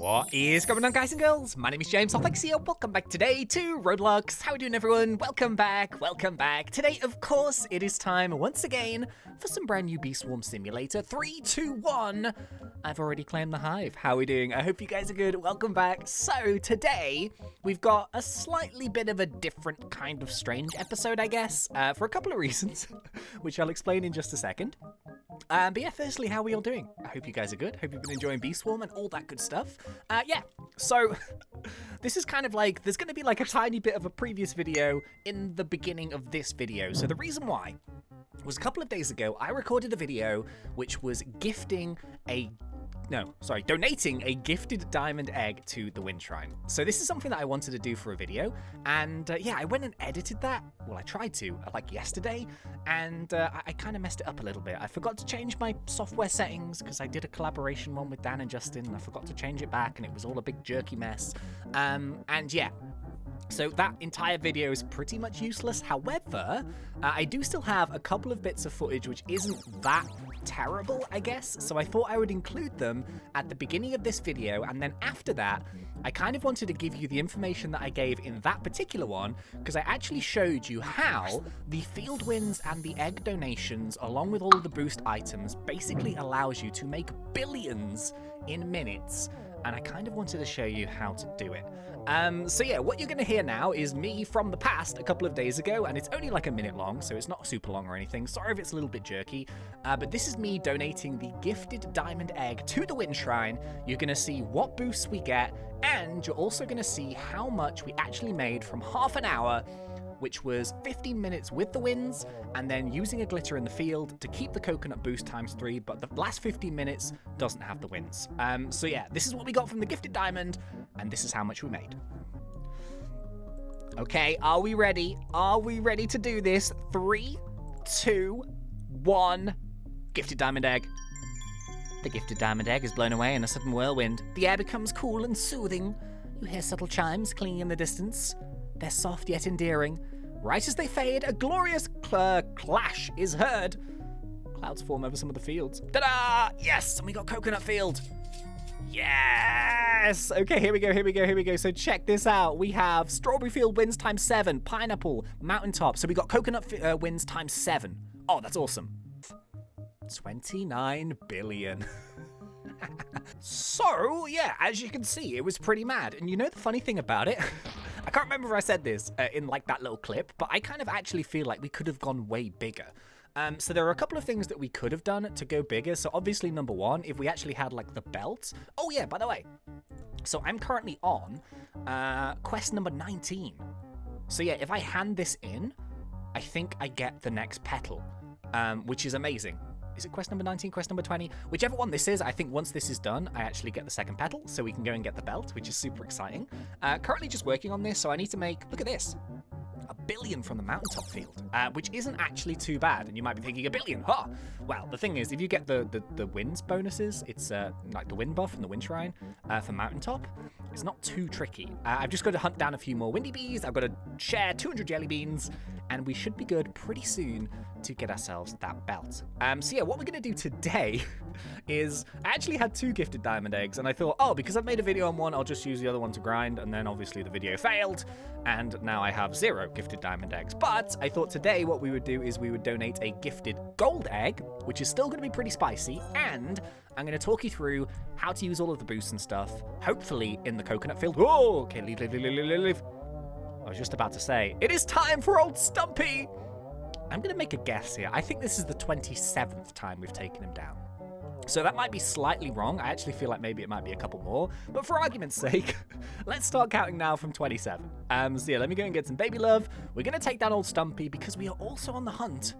What is going on, guys and girls? My name is James, ThnxCya. Welcome back today to Roblox. How are we doing, everyone? Welcome back, welcome back. Today, of course, it is time once again for some brand new Bee Swarm Simulator. 3, 2, 1. I've already claimed the hive. How are we doing? I hope you guys are good. Welcome back. So today, we've got a slightly bit of a different kind of strange episode, I guess, for a couple of reasons, which I'll explain in just a second. But yeah, firstly, how are we all doing? I hope you guys are good. Hope you've been enjoying Bee Swarm and all that good stuff. Yeah, so this is kind of like, there's going to be like a tiny bit of a previous video in the beginning of this video. So the reason why was a couple of days ago, I recorded a video which was donating a gifted diamond egg to the Wind Shrine. So this is something that I wanted to do for a video, and yeah, I went and edited that. Well, I tried to, like yesterday, and I kind of messed it up a little bit. I forgot to change my software settings because I did a collaboration one with Dan and Justin, and I forgot to change it back, and it was all a big jerky mess. And yeah. So that entire video is pretty much useless. However, I do still have a couple of bits of footage which isn't that terrible, I guess. So I thought I would include them at the beginning of this video, and then after that, I kind of wanted to give you the information that I gave in that particular one, because I actually showed you how the field wins and the egg donations, along with all of the boost items, basically allows you to make billions in minutes. And I kind of wanted to show you how to do it. So yeah, what you're going to hear now is me from the past a couple of days ago, and it's only like a minute long, so it's not super long or anything. Sorry if it's a little bit jerky, but this is me donating the gifted diamond egg to the Wind Shrine. You're going to see what boosts we get, and you're also going to see how much we actually made from half an hour, which was 15 minutes with the winds, and then using a glitter in the field to keep the coconut boost ×3, but the last 15 minutes doesn't have the winds. So yeah, this is what we got from the gifted diamond, and this is how much we made. Okay, are we ready? Are we ready to do this? 3, 2, 1. Gifted diamond egg. The gifted diamond egg is blown away in a sudden whirlwind. The air becomes cool and soothing. You hear subtle chimes clinging in the distance. They're soft yet endearing. Right as they fade, a glorious clash is heard. Clouds form over some of the fields. Ta-da! Yes! And we got coconut field. Yes! Okay, here we go. So check this out. We have strawberry field wins ×7, pineapple, mountaintop. So we got coconut wins ×7. Oh, that's awesome. 29 billion. So, yeah, as you can see, it was pretty mad. And you know the funny thing about it? I can't remember if I said this in like that little clip, but I kind of actually feel like we could have gone way bigger. So there are a couple of things that we could have done to go bigger. So obviously, number one, if we actually had like the belt. Oh yeah, by the way. So I'm currently on quest number 19. So yeah, if I hand this in, I think I get the next petal, which is amazing. Is it quest number 19, quest number 20? Whichever one this is, I think once this is done, I actually get the second petal, so we can go and get the belt, which is super exciting. Currently just working on this, so I need to make, look at this, 1 billion from the mountaintop field, which isn't actually too bad. And you might be thinking, 1 billion, huh? Well, the thing is, if you get the winds bonuses, it's like the wind buff from the Wind Shrine for mountaintop, it's not too tricky. I've just got to hunt down a few more windy bees, I've got to share 200 jelly beans, and we should be good pretty soon to get ourselves that belt. So yeah, what we're going to do today is, I actually had 2 gifted diamond eggs, and I thought, oh, because I've made a video on one, I'll just use the other one to grind, and then obviously the video failed, and now I have 0 gifted diamond eggs. But I thought today what we would do is we would donate a gifted gold egg, which is still going to be pretty spicy, and I'm going to talk you through how to use all of the boosts and stuff, hopefully in the coconut field. Whoa, okay, leave. I was just about to say, it is time for old Stumpy! I'm going to make a guess here. I think this is the 27th time we've taken him down. So that might be slightly wrong. I actually feel like maybe it might be a couple more. But for argument's sake, let's start counting now from 27. So yeah, let me go and get some baby love. We're going to take down old Stumpy because we are also on the hunt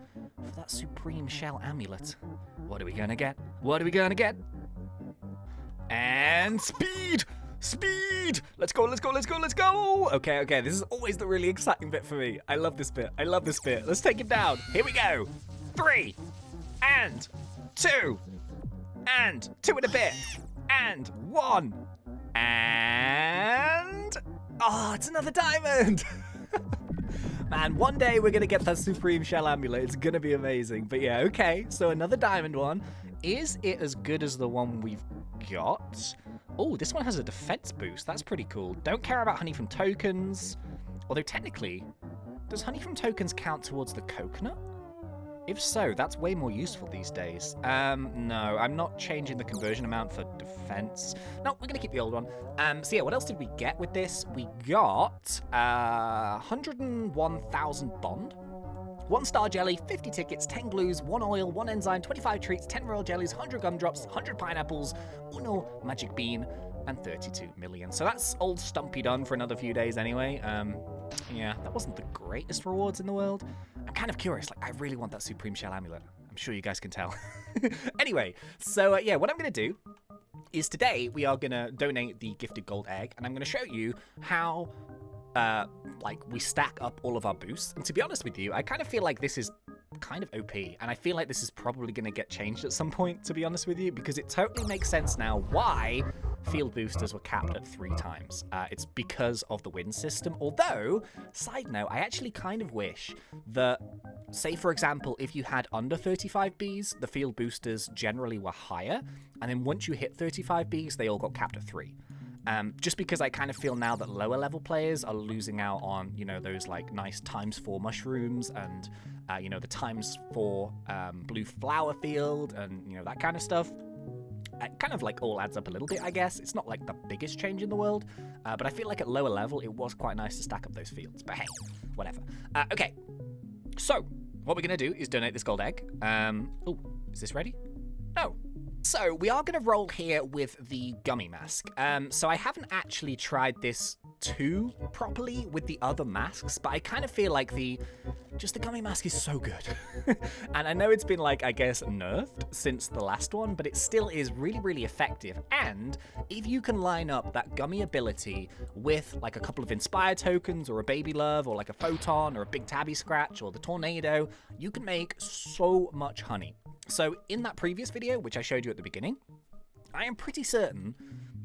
for that supreme shell amulet. What are we going to get? What are we going to get? And speed! Speed! Let's go. Okay, this is always the really exciting bit for me. I love this bit. Let's take him down. Here we go. 3, and 2, and 2 and a bit, and 1, and... oh, it's another diamond! Man, one day we're gonna get that supreme shell amulet. It's gonna be amazing. But yeah, okay, so another diamond one. Is it as good as the one we've got? Oh, this one has a defense boost. That's pretty cool. Don't care about honey from tokens. Although technically, does honey from tokens count towards the coconut? If so, that's way more useful these days. No, I'm not changing the conversion amount for defense. No, we're gonna keep the old one. So yeah, what else did we get with this? We got 101,000 bond, 1 star jelly, 50 tickets, 10 glues, 1 oil, 1 enzyme, 25 treats, 10 royal jellies, 100 gumdrops, 100 pineapples, uno magic bean, and 32 million. So that's old Stumpy done for another few days anyway. Yeah, that wasn't the greatest rewards in the world. I'm kind of curious, like, I really want that Supreme Shell Amulet. I'm sure you guys can tell. Anyway, so yeah, what I'm going to do is today we are going to donate the gifted gold egg, and I'm going to show you how, like, we stack up all of our boosts. And to be honest with you, I kind of feel like this is kind of OP, and I feel like this is probably going to get changed at some point, to be honest with you, because it totally makes sense now why field boosters were capped at 3 times. It's because of the win system. Although, side note, I actually kind of wish that, say for example, if you had under 35 Bs, the field boosters generally were higher, and then once you hit 35 Bs, they all got capped at 3. Just because I kind of feel now that lower level players are losing out on, you know, those like nice ×4 mushrooms and, you know, the ×4 blue flower field and, you know, that kind of stuff. It kind of like all adds up a little bit, I guess. It's not like the biggest change in the world, but I feel like at lower level, it was quite nice to stack up those fields. But hey, whatever. Okay, so what we're going to do is donate this gold egg. Oh, is this ready? No. So we are going to roll here with the gummy mask. So I haven't actually tried this too properly with the other masks, but I kind of feel like just the gummy mask is so good. And I know it's been like, I guess, nerfed since the last one, but it still is really, really effective. And if you can line up that gummy ability with like a couple of Inspire tokens or a Baby Love or like a Photon or a Big Tabby Scratch or the Tornado, you can make so much honey. So in that previous video, which I showed you at the beginning, I am pretty certain,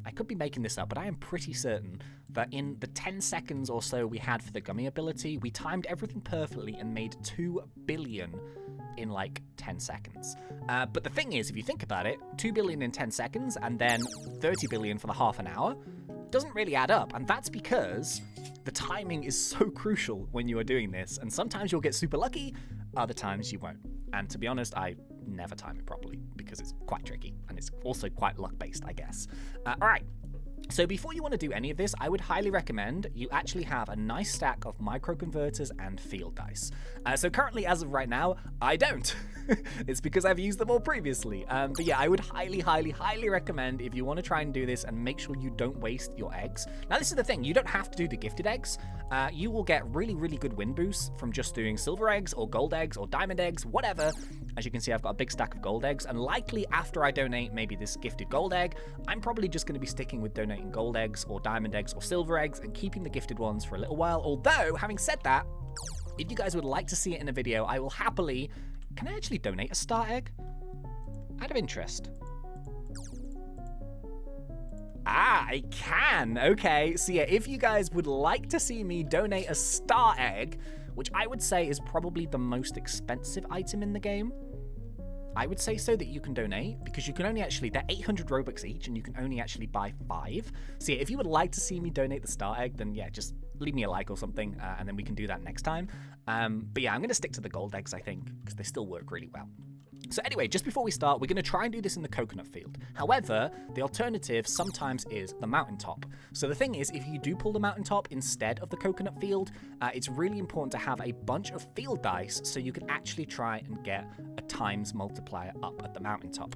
I could be making this up, but I am pretty certain that in the 10 seconds or so we had for the gummy ability, we timed everything perfectly and made 2 billion in like 10 seconds. But the thing is, if you think about it, 2 billion in 10 seconds and then 30 billion for the half an hour doesn't really add up. And that's because the timing is so crucial when you are doing this. And sometimes you'll get super lucky, other times you won't. And to be honest, I never time it properly because it's quite tricky and it's also quite luck-based, I guess. All right. So before you want to do any of this, I would highly recommend you actually have a nice stack of microconverters and field dice. So currently, as of right now, I don't. It's because I've used them all previously. But yeah, I would highly, highly, highly recommend if you want to try and do this and make sure you don't waste your eggs. Now, this is the thing. You don't have to do the gifted eggs. You will get really, really good win boosts from just doing silver eggs or gold eggs or diamond eggs, whatever. As you can see, I've got a big stack of gold eggs, and likely after I donate maybe this gifted gold egg, I'm probably just going to be sticking with donating gold eggs or diamond eggs or silver eggs and keeping the gifted ones for a little while. Although, having said that, if you guys would like to see it in a video, I will happily... Can I actually donate a star egg? Out of interest. Ah, I can. Okay, so yeah, if you guys would like to see me donate a star egg, which I would say is probably the most expensive item in the game, I would say so that you can donate, because you can only actually, they're 800 Robux each, and you can only actually buy 5. So yeah, if you would like to see me donate the star egg, then yeah, just leave me a like or something, and then we can do that next time. But yeah, I'm going to stick to the gold eggs, I think, because they still work really well. So anyway, just before we start, we're going to try and do this in the coconut field. However, the alternative sometimes is the mountaintop. So the thing is, if you do pull the mountaintop instead of the coconut field, it's really important to have a bunch of field dice so you can actually try and get a times multiplier up at the mountaintop.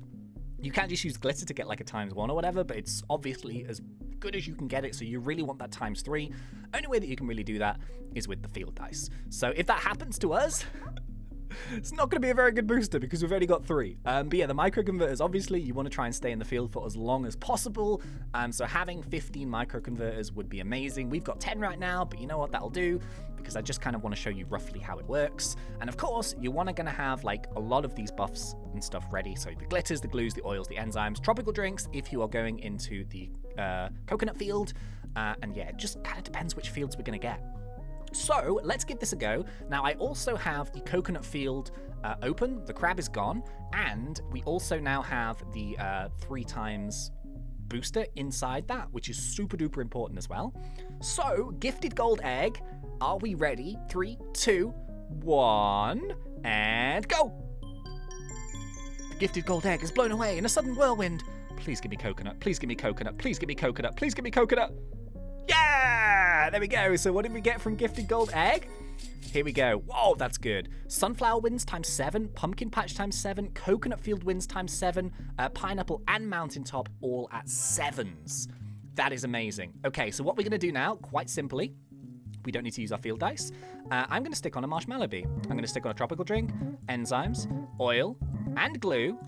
You can't just use glitter to get like a ×1 or whatever, but it's obviously as good as you can get it, so you really want that ×3. Only way that you can really do that is with the field dice. So if that happens to us... It's not going to be a very good booster because we've only got 3. But yeah, the microconverters, obviously, you want to try and stay in the field for as long as possible. So having 15 microconverters would be amazing. We've got 10 right now, but you know what? That'll do because I just kind of want to show you roughly how it works. And of course, you want to going to have like a lot of these buffs and stuff ready. So the glitters, the glues, the oils, the enzymes, tropical drinks if you are going into the coconut field. And yeah, it just kind of depends which fields we're going to get. So let's give this a go. Now, I also have the coconut field open. The crab is gone. And we also now have the 3 times booster inside that, which is super duper important as well. So, gifted gold egg. Are we ready? 3, 2, 1, and go! The gifted gold egg is blown away in a sudden whirlwind. Please give me coconut. Please give me coconut. Please give me coconut. Please give me coconut. Yeah! There we go. So what did we get from gifted gold egg? Here we go. Whoa, that's good. Sunflower winds times 7, pumpkin patch times 7, coconut field winds times 7, pineapple and mountaintop all at 7s. That is amazing. Okay, so what we're going to do now, quite simply, we don't need to use our field dice. I'm going to stick on a marshmallow bee. I'm going to stick on a tropical drink, enzymes, oil, and glue.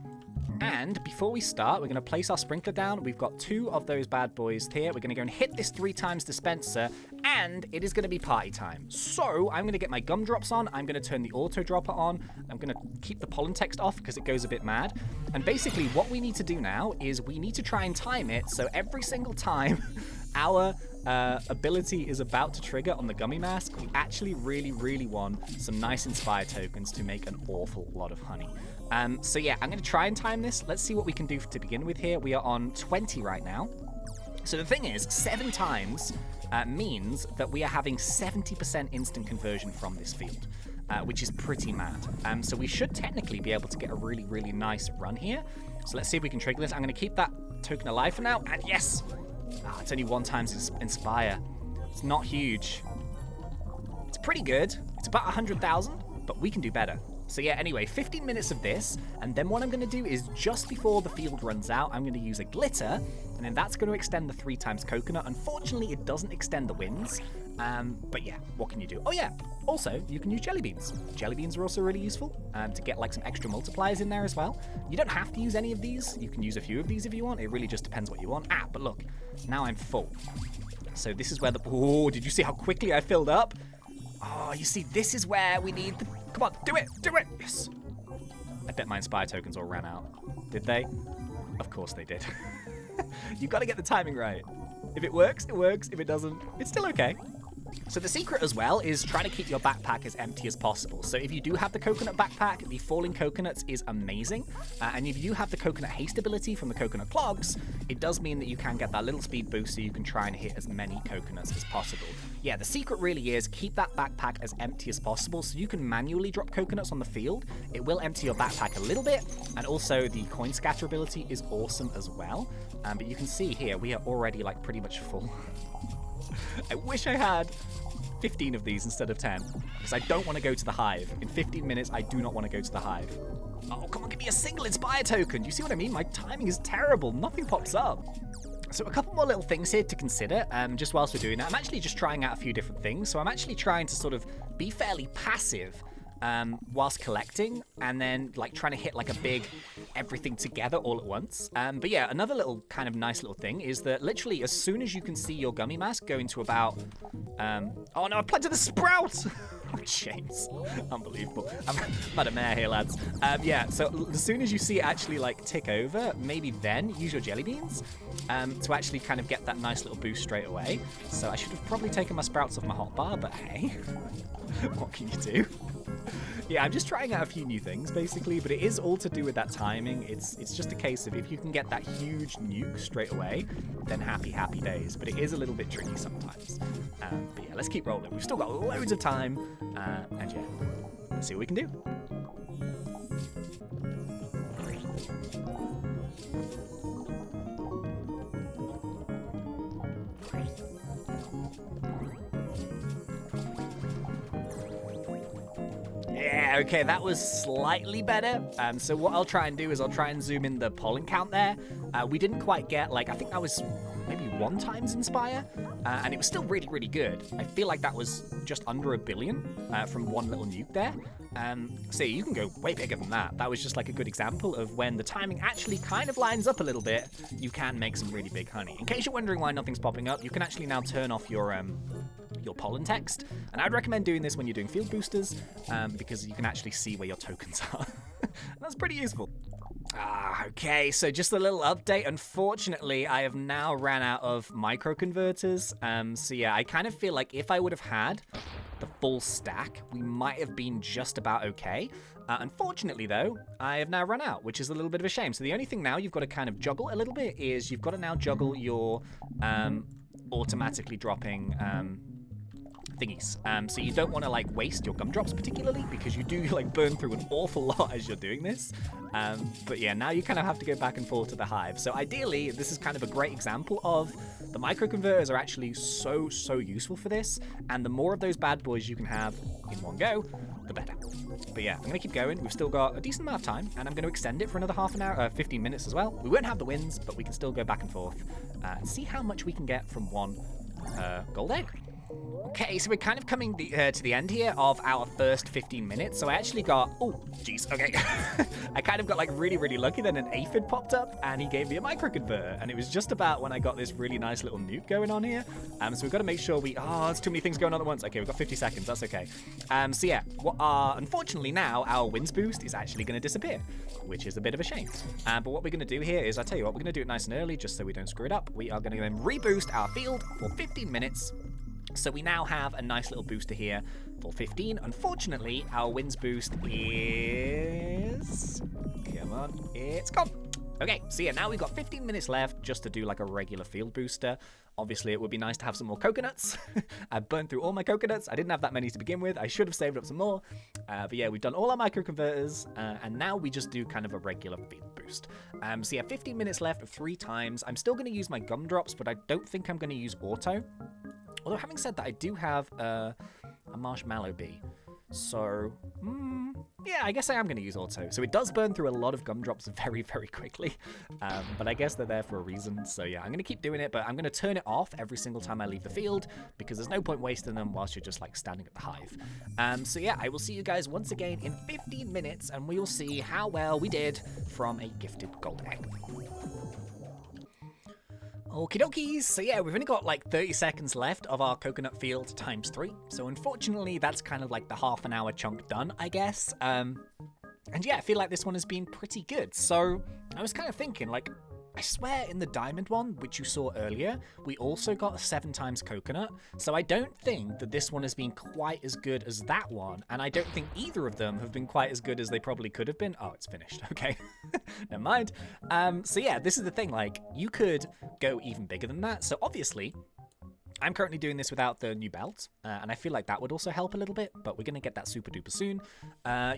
And before we start, we're going to place our sprinkler down. We've got 2 of those bad boys here. We're going to go and hit this 3 times dispenser, and it is going to be party time. So I'm going to get my gumdrops on. I'm going to turn the auto dropper on. I'm going to keep the pollen text off because it goes a bit mad. And basically what we need to do now is we need to try and time it so every single time our ability is about to trigger on the gummy mask, we actually really want some nice Inspire tokens to make an awful lot of honey. So yeah, I'm going to try and time this. Let's see what we can do to begin with here. We are on 20 right now. So the thing is, 7 times means that we are having 70% instant conversion from this field, which is pretty mad. So we should technically be able to get a really nice run here. So let's see if we can trigger this. I'm going to keep that token alive for now. And yes! It's only 1 times Inspire. It's not huge. It's pretty good. It's about 100,000, but we can do better. So yeah, anyway, 15 minutes of this, and then what I'm going to do is just before the field runs out, I'm going to use a glitter, and then that's going to extend the 3 times coconut. Unfortunately, it doesn't extend the winds, but yeah, what can you do? Oh yeah, also, you can use jelly beans. Jelly beans are also really useful to get like some extra multipliers in there as well. You don't have to use any of these. You can use a few of these if you want. It really just depends what you want. But look, now I'm full. So this is where the... Oh, did you see how quickly I filled up? Oh, you see, this is where we need the... Come on, do it! Do it! Yes! I bet my Inspire tokens all ran out. Did they? Of course they did. You've got to get the timing right. If it works, it works. If it doesn't, it's still okay. So the secret as well is try to keep your backpack as empty as possible. So if you do have the coconut backpack, the falling coconuts is amazing. And if you have the coconut haste ability from the coconut clogs, it does mean that you can get that little speed boost so you can try and hit as many coconuts as possible. Yeah, the secret really is keep that backpack as empty as possible so you can manually drop coconuts on the field. It will empty your backpack a little bit. And also the coin scatter ability is awesome as well. But you can see here, we are already like pretty much full. I wish I had 15 of these instead of 10, because I don't want to go to the hive. In 15 minutes, I do not want to go to the hive. Oh, come on, give me a single Inspire token. You see what I mean? My timing is terrible. Nothing pops up. So a couple more little things here to consider, just whilst we're doing that. I'm actually just trying out a few different things. So I'm actually trying to sort of be fairly passive whilst collecting, and then like trying to hit like a big everything together all at once. But yeah, another little kind of nice little thing is that literally as soon as you can see your gummy mask going to about oh no, I planted the sprout. Oh, James, unbelievable. I'm about a mare here, lads. Yeah, so as soon as you see it actually like tick over, maybe then use your jelly beans to actually kind of get that nice little boost straight away. So I should have probably taken my sprouts off my hotbar, but hey, what can you do? Yeah, I'm just trying out a few new things, basically, but it is all to do with that timing. It's just a case of if you can get that huge nuke straight away, then happy days. But it is a little bit tricky sometimes. But yeah, let's keep rolling. We've still got loads of time. And yeah, let's see what we can do. Yeah, okay, that was slightly better. So what I'll try and do is I'll try and zoom in the pollen count there. We didn't quite get, like, I think that was maybe 1 times Inspire, and it was still really good. I feel like that was just under 1 billion from 1 little nuke there. So you can go way bigger than that. That was just like a good example of when the timing actually kind of lines up a little bit, you can make some really big honey. In case you're wondering why nothing's popping up, you can actually now turn off your pollen text, and I'd recommend doing this when you're doing field boosters, because you can actually see where your tokens are. That's pretty useful. Okay, so just a little update. Unfortunately, I have now ran out of microconverters. So yeah, I kind of feel like if I would have had the full stack, we might have been just about okay. Unfortunately, though, I have now run out, which is a little bit of a shame. So the only thing now you've got to kind of juggle a little bit is you've got to now juggle your automatically dropping thingies. So you don't want to like waste your gumdrops particularly, because you do like burn through an awful lot as you're doing this. But yeah, now you kind of have to go back and forth to the hive. So ideally, this is kind of a great example of the microconverters are actually so useful for this. And the more of those bad boys you can have in one go, the better. But yeah, I'm going to keep going. We've still got a decent amount of time, and I'm going to extend it for another half an hour, 15 minutes as well. We won't have the wins, but we can still go back and forth and see how much we can get from one gold egg. Okay, so we're kind of coming to the end here of our first 15 minutes. So I actually got, oh, jeez, okay. I kind of got like really lucky. Then an aphid popped up and he gave me a microconverter. And it was just about when I got this really nice little nuke going on here. So we've got to make sure there's too many things going on at once. Okay, we've got 50 seconds, that's okay. So yeah, unfortunately now our wins boost is actually going to disappear, which is a bit of a shame. But what we're going to do here is, I'll tell you what, we're going to do it nice and early just so we don't screw it up. We are going to then reboost our field for 15 minutes. So we now have a nice little booster here for 15. Unfortunately, our wins boost is... Come on, it's gone. Okay, so yeah, now we've got 15 minutes left just to do like a regular field booster. Obviously, it would be nice to have some more coconuts. I burned through all my coconuts. I didn't have that many to begin with. I should have saved up some more. But yeah, we've done all our microconverters, and now we just do kind of a regular field boost. So yeah, 15 minutes left of 3 times. I'm still going to use my gumdrops, but I don't think I'm going to use auto. Although having said that, I do have a marshmallow bee. So, yeah, I guess I am going to use auto. So it does burn through a lot of gumdrops very quickly. But I guess they're there for a reason. So yeah, I'm going to keep doing it, but I'm going to turn it off every single time I leave the field, because there's no point wasting them whilst you're just like standing at the hive. So yeah, I will see you guys once again in 15 minutes, and we will see how well we did from a gifted gold egg. Okie dokies, so yeah, we've only got like 30 seconds left of our coconut field times 3. So unfortunately, that's kind of like the half an hour chunk done, I guess. And yeah, I feel like this one has been pretty good. So I was kind of thinking, like, I swear in the diamond one, which you saw earlier, we also got a 7 times coconut. So I don't think that this one has been quite as good as that one. And I don't think either of them have been quite as good as they probably could have been. Oh, it's finished. Okay. Never mind. So yeah, this is the thing. Like, you could go even bigger than that. So obviously, I'm currently doing this without the new belt, and I feel like that would also help a little bit, but we're going to get that super duper soon.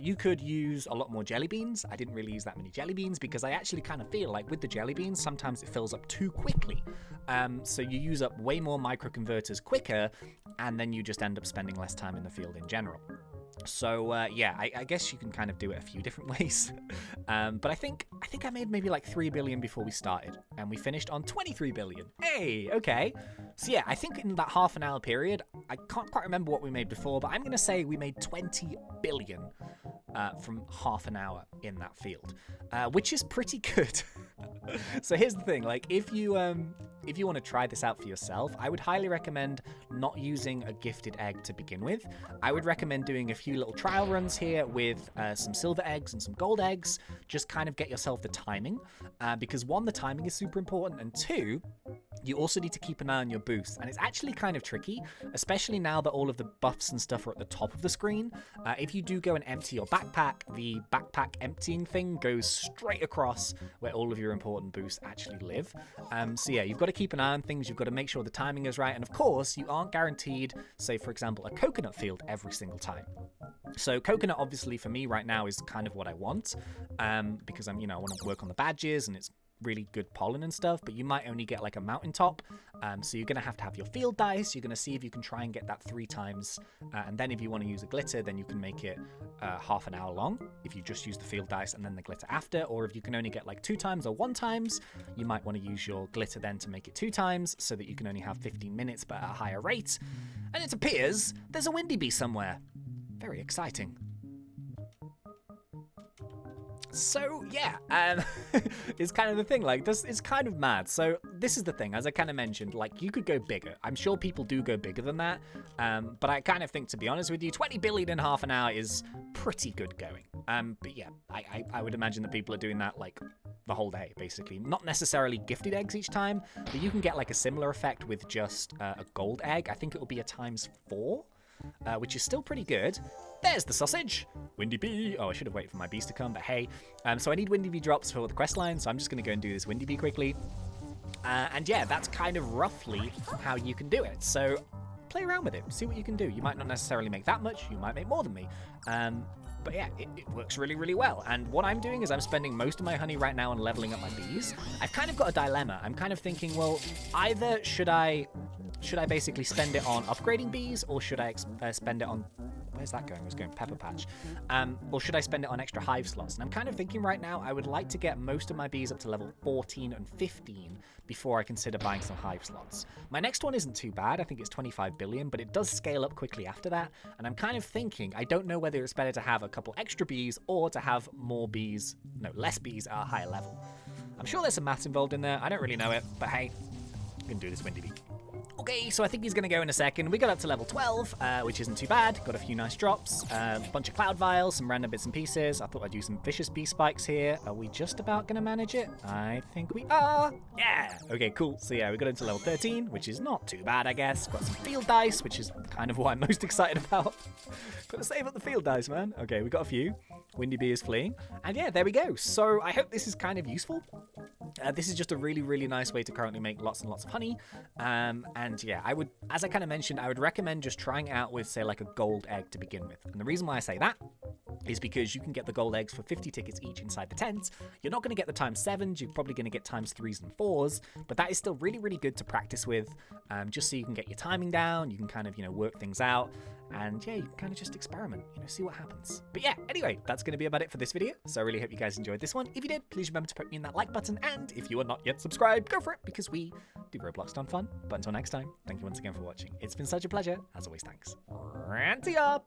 You could use a lot more jelly beans. I didn't really use that many jelly beans because I actually kind of feel like with the jelly beans, sometimes it fills up too quickly. So you use up way more microconverters quicker, and then you just end up spending less time in the field in general. So yeah, I guess you can kind of do it a few different ways. But I think I made maybe like 3 billion before we started, and we finished on 23 billion. Hey, okay. So yeah, I think in that half an hour period, I can't quite remember what we made before, but I'm going to say we made 20 billion from half an hour in that field, which is pretty good. So here's the thing, like if you want to try this out for yourself, I would highly recommend not using a gifted egg to begin with. I would recommend doing a few little trial runs here with some silver eggs and some gold eggs. Just kind of get yourself the timing, because 1, the timing is super important, and 2, you also need to keep an eye on your boost. And it's actually kind of tricky, especially now that all of the buffs and stuff are at the top of the screen. If you do go and empty your backpack, the backpack emptying thing goes straight across where all of your important boosts actually live. So yeah, you've got to keep an eye on things. You've got to make sure the timing is right. And of course, you aren't guaranteed, say, for example, a coconut field every single time. So coconut, obviously, for me right now is kind of what I want, because I want to work on the badges and it's really good pollen and stuff, but you might only get like a mountaintop. So you're going to have your field dice. You're going to see if you can try and get that 3 times. And then if you want to use a glitter, then you can make it half an hour long if you just use the field dice and then the glitter after. Or if you can only get like 2 times or 1 times, you might want to use your glitter then to make it 2 times so that you can only have 15 minutes but at a higher rate. And it appears there's a windy bee somewhere. Very exciting. So yeah, it's kind of the thing, like this is kind of mad. So this is the thing, as I kind of mentioned, like you could go bigger. I'm sure people do go bigger than that, but I kind of think, to be honest with you, 20 billion in half an hour is pretty good going. But yeah, I would imagine that people are doing that like the whole day, basically. Not necessarily gifted eggs each time, but you can get like a similar effect with just a gold egg. I think it will be a times 4. which is still pretty good. There's the sausage. Windy bee. Oh, I should have waited for my bees to come, but hey. So I need windy bee drops for the quest line, so I'm just going to go and do this windy bee quickly. And yeah, that's kind of roughly how you can do it. So play around with it, see what you can do. You might not necessarily make that much, you might make more than me. But yeah, it works really, really well. And what I'm doing is I'm spending most of my honey right now on leveling up my bees. I've kind of got a dilemma. I'm kind of thinking, well, either should I basically spend it on upgrading bees, or should I spend it on... Where's that going? It was going Pepper Patch. Or should I spend it on extra hive slots? And I'm kind of thinking right now I would like to get most of my bees up to level 14 and 15 before I consider buying some hive slots. My next one isn't too bad. I think it's 25 billion, but it does scale up quickly after that. And I'm kind of thinking, I don't know whether it's better to have a couple extra bees or to have less bees at a higher level. I'm sure there's some maths involved in there. I don't really know it, but hey, we can do this windy bee. Okay, so I think he's going to go in a second. We got up to level 12, which isn't too bad. Got a few nice drops, a bunch of Cloud Vials, some random bits and pieces. I thought I'd do some vicious bee spikes here. Are we just about going to manage it? I think we are. Yeah. Okay, cool. So yeah, we got into level 13, which is not too bad, I guess. Got some field dice, which is kind of what I'm most excited about. Gotta save up the field dice, man. Okay, we got a few. Windy bee is fleeing. And yeah, there we go. So I hope this is kind of useful. This is just a really, really nice way to currently make lots and lots of honey. And yeah, I would, as I kind of mentioned, I would recommend just trying it out with, say, like a gold egg to begin with. And the reason why I say that is because you can get the gold eggs for 50 tickets each inside the tent. You're not going to get the ×7s, you're probably going to get ×3s and 4s, but that is still really, really good to practice with, just so you can get your timing down, you can kind of, work things out. And yeah, you can kind of just experiment, see what happens. But yeah, anyway, that's going to be about it for this video. So I really hope you guys enjoyed this one. If you did, please remember to put me in that like button. And if you are not yet subscribed, go for it, because we do Roblox done fun. But until next time, thank you once again for watching. It's been such a pleasure. As always, thanks. ThnxCya!